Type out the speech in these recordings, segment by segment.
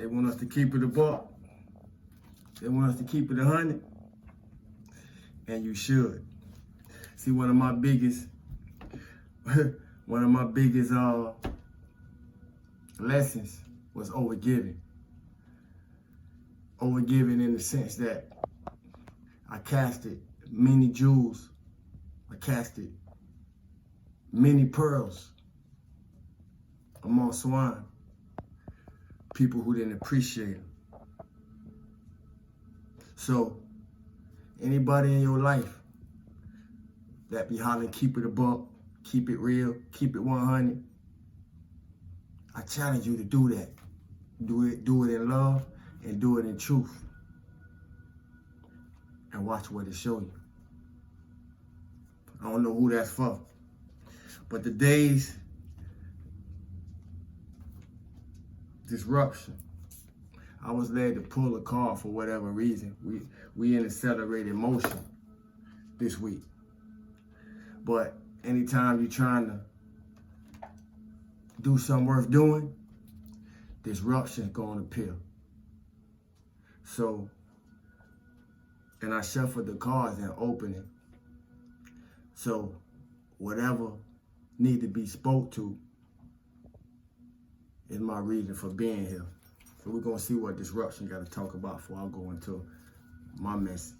They want us to keep it a buck. They want us to keep it 100. And you should. See, one of my biggest lessons was overgiving. Overgiving in the sense that I casted many jewels. I casted many pearls among swine. People who didn't appreciate them. So, anybody in your life that be hollering, keep it a buck, keep it real, keep it 100, I challenge you to do that. Do it in love and do it in truth. And watch what it show you. I don't know who that's for. But the days disruption, I was led to pull a card for whatever reason. We in accelerated motion this week. But anytime you're trying to do something worth doing, disruption's gonna appear. So, and I shuffled the cards and opened it. So, whatever need to be spoke to is my reason for being here. So we're gonna see what disruption got to talk about before I go into my message.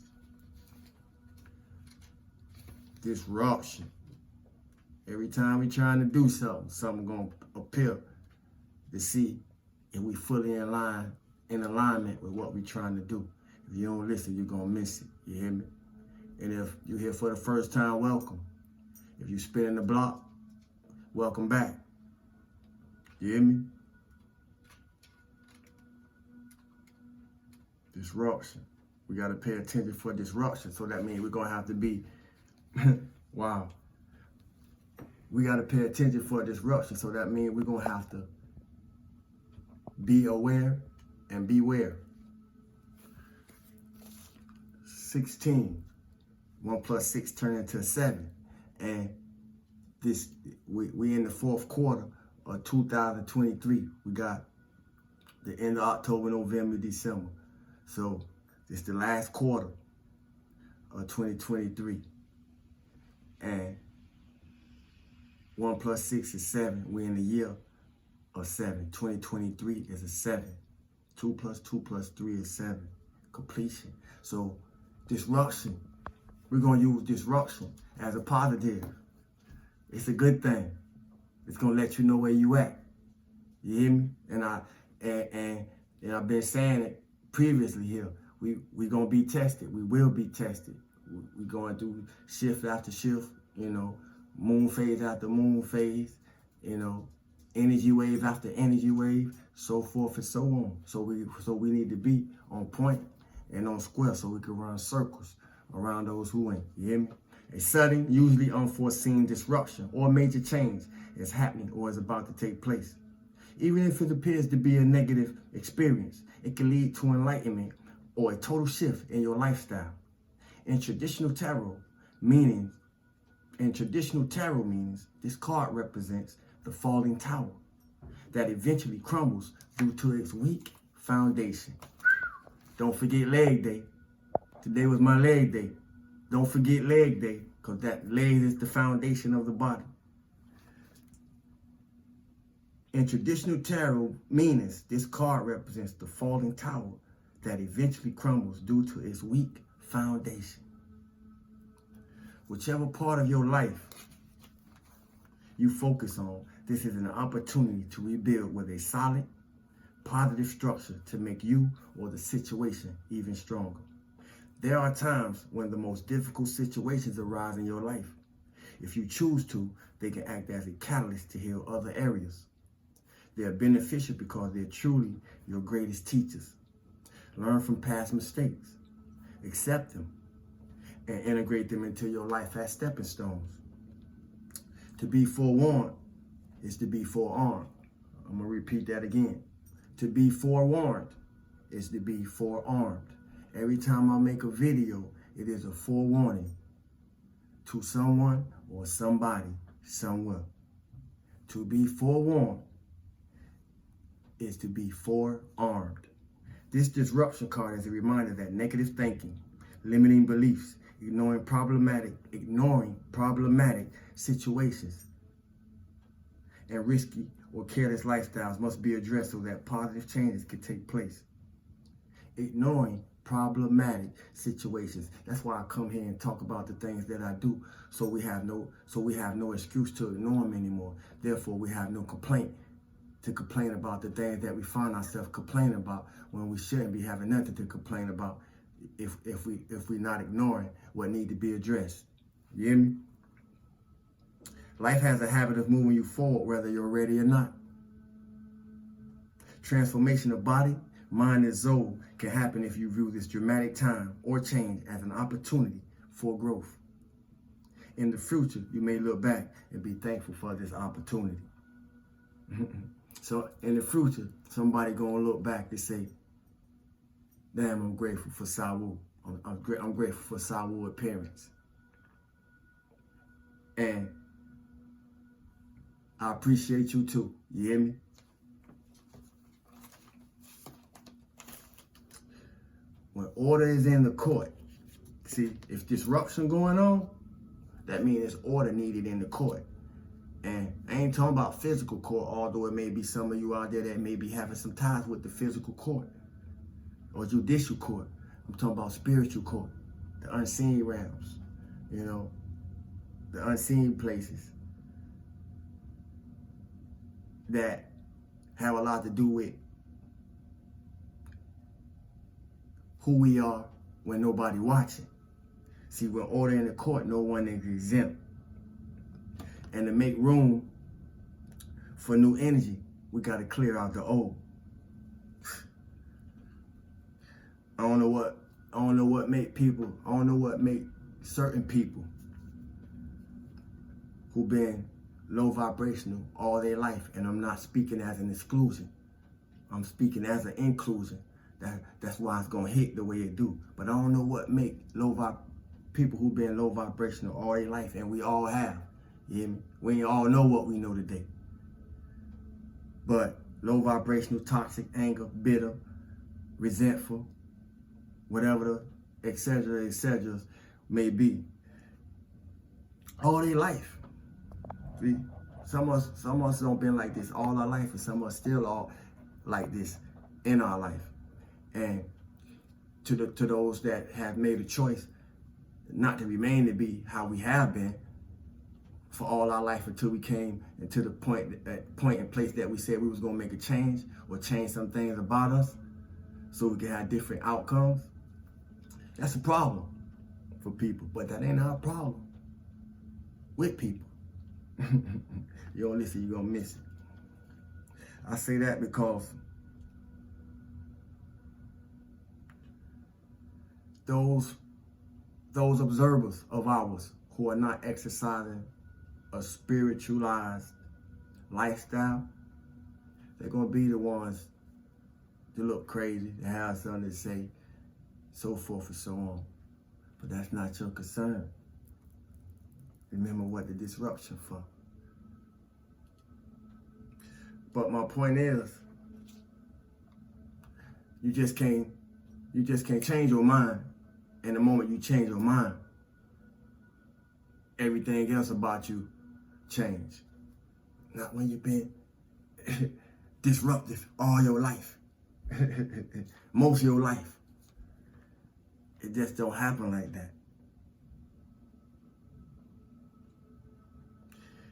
Disruption. Every time we trying to do something gonna appear to see if we fully in alignment with what we trying to do. If you don't listen, you're gonna miss it. You hear me? And if you're here for the first time, welcome. If you spinning the block, welcome back. You hear me? Disruption. We got to pay attention for disruption. So that means we're going to have to be, wow. We got to pay attention for disruption. So that means we're going to have to be aware and beware. 16. 1 plus 6 turned into 7. And this, we in the fourth quarter of 2023. We got the end of October, November, December. So it's the last quarter of 2023. And 1 plus 6 is 7. We're in the year of 7. 2023 is a 7. 2 plus 2 plus 3 is 7. Completion. So disruption. We're going to use disruption as a positive. It's a good thing. It's going to let you know where you at. You hear me? And I've been saying it previously here. We going to be tested. We will be tested. We're going through shift after shift, moon phase after moon phase, energy wave after energy wave, so forth and so on. So we need to be on point and on square so we can run circles around those who ain't. You hear me? A sudden, usually unforeseen disruption or major change is happening or is about to take place. Even if it appears to be a negative experience, it can lead to enlightenment or a total shift in your lifestyle. In traditional tarot meanings, this card represents the falling tower that eventually crumbles due to its weak foundation. Don't forget leg day. Today was my leg day. Don't forget leg day, because that leg is the foundation of the body. In traditional tarot meanings, this card represents the falling tower that eventually crumbles due to its weak foundation. Whichever part of your life you focus on, this is an opportunity to rebuild with a solid, positive structure to make you or the situation even stronger. There are times when the most difficult situations arise in your life. If you choose to, they can act as a catalyst to heal other areas. They are beneficial because they're truly your greatest teachers. Learn from past mistakes, accept them, and integrate them into your life as stepping stones. To be forewarned is to be forearmed. I'm going to repeat that again. To be forewarned is to be forearmed. Every time I make a video, it is a forewarning to someone or somebody somewhere. To be forewarned is to be forearmed. This disruption card is a reminder that negative thinking, limiting beliefs, ignoring problematic situations, and risky or careless lifestyles must be addressed so that positive changes can take place. Ignoring problematic situations. That's why I come here and talk about the things that I do, so we have no excuse to ignore them anymore. Therefore, we have no complaint to complain about the things that we find ourselves complaining about when we shouldn't be having nothing to complain about if we're not ignoring what need to be addressed. You hear me? Life has a habit of moving you forward whether you're ready or not. Transformation of body, mind, and soul can happen if you view this dramatic time or change as an opportunity for growth. In the future, you may look back and be thankful for this opportunity. So in the future, somebody gonna look back and say, damn, I'm grateful for Sawu. I'm grateful for Sawu parents. And I appreciate you too. You hear me? When order is in the court, see, if disruption going on, that means there's order needed in the court. And I ain't talking about physical court, although it may be some of you out there that may be having some ties with the physical court or judicial court. I'm talking about spiritual court, the unseen realms, you know, the unseen places that have a lot to do with who we are when nobody watching. See, when order in the court, no one is exempt. And to make room for new energy, we got to clear out the old. I don't know what make certain people who been low vibrational all their life, and I'm not speaking as an exclusion. I'm speaking as an inclusion. That's why it's gonna hit the way it do. But I don't know what make people who been low vibrational all their life, and we all have. You hear me? We all know what we know today. But low vibrational, toxic, anger, bitter, resentful, whatever the etc. may be, all their life. See, some of us don't been like this all our life, and some of us still all like this in our life. And to those that have made a choice not to remain to be how we have been for all our life until we came into the point and place that we said we was gonna make a change or change some things about us so we can have different outcomes. That's a problem for people, but that ain't our problem with people. You don't listen, you're gonna miss it. I say that because those observers of ours who are not exercising a spiritualized lifestyle, they're gonna be the ones to look crazy, to have something to say, so forth and so on. But that's not your concern. Remember what the disruption for. But my point is, you just can't change your mind. And the moment you change your mind, everything else about you change. Not when you've been disruptive all your life. Most of your life. It just don't happen like that.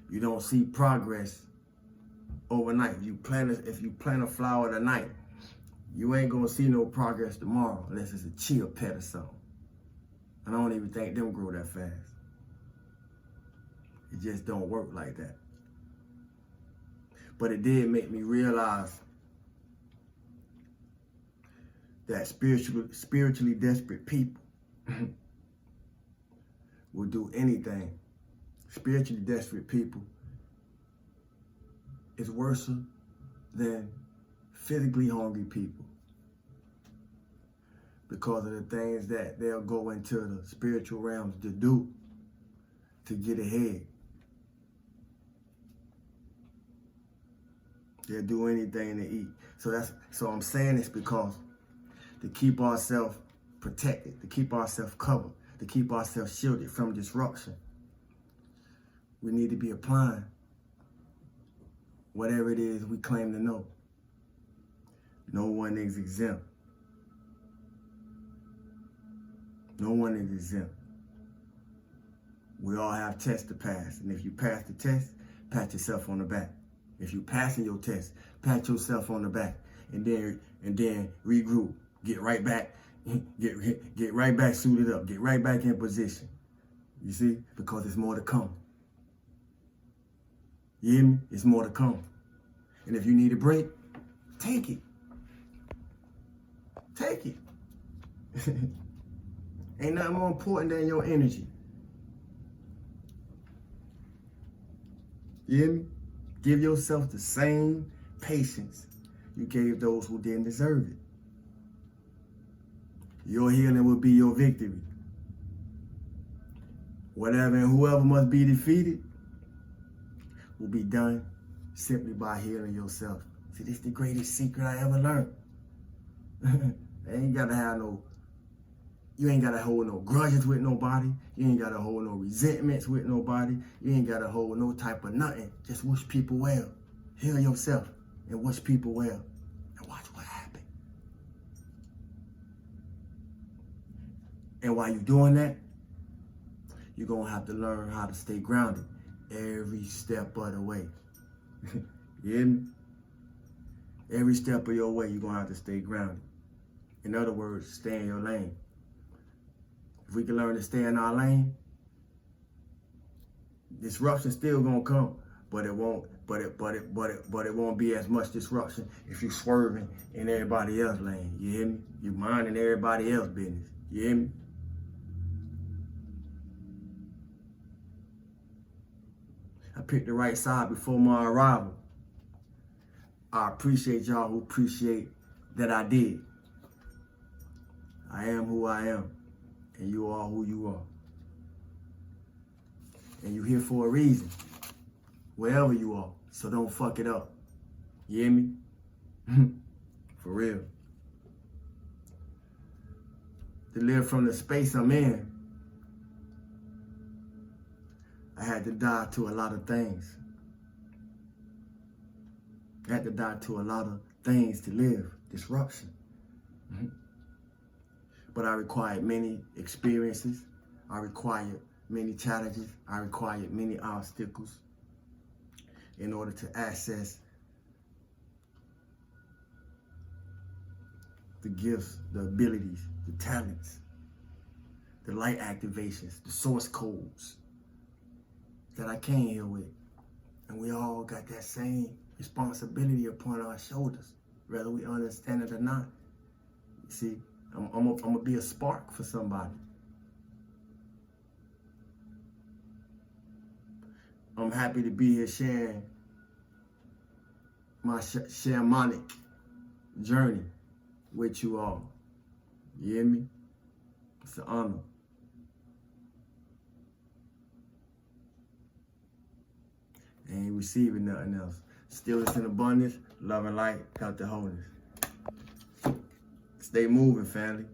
You don't see progress overnight. If you plant a flower tonight, you ain't gonna see no progress tomorrow unless it's a chia pet or something. And I don't even think them grow that fast. It just don't work like that. But it did make me realize that spiritually desperate people will do anything. Spiritually desperate people is worse than physically hungry people, because of the things that they'll go into the spiritual realms to do to get ahead. They'll do anything to eat. So I'm saying this because to keep ourselves protected, to keep ourselves covered, to keep ourselves shielded from disruption, we need to be applying whatever it is we claim to know. No one is exempt. No one is exempt. We all have tests to pass. And if you pass the test, pat yourself on the back. If you passing your test, pat yourself on the back. And then regroup. Get right back. Get right back suited up. Get right back in position. You see? Because there's more to come. You hear me? It's more to come. And if you need a break, take it. Take it. Ain't nothing more important than your energy. You hear me? Give yourself the same patience you gave those who didn't deserve it. Your healing will be your victory. Whatever and whoever must be defeated will be done simply by healing yourself. See, this is the greatest secret I ever learned. You ain't gotta hold no grudges with nobody. You ain't gotta hold no resentments with nobody. You ain't gotta hold no type of nothing. Just wish people well. Heal yourself and wish people well. And watch what happens. And while you're doing that, you're gonna have to learn how to stay grounded every step of the way. You hear me? Every step of your way, you're gonna have to stay grounded. In other words, stay in your lane. If we can learn to stay in our lane, disruption still gonna come, but it won't be as much disruption if you're swerving in everybody else's lane. You hear me? You minding everybody else's business. You hear me? I picked the right side before my arrival. I appreciate y'all who appreciate that I did. I am who I am, and you are who you are. And you're here for a reason, wherever you are, so don't fuck it up. You hear me? For real. To live from the space I'm in, I had to die to a lot of things. I had to die to a lot of things to live. Disruption. But I required many experiences. I required many challenges. I required many obstacles in order to access the gifts, the abilities, the talents, the light activations, the source codes that I came here with. And we all got that same responsibility upon our shoulders, whether we understand it or not. You see, I'm gonna be a spark for somebody. I'm happy to be here sharing my shamanic journey with you all. You hear me? It's an honor. Ain't receiving nothing else. Stillness in abundance, love and light, health and wholeness. Stay moving, family.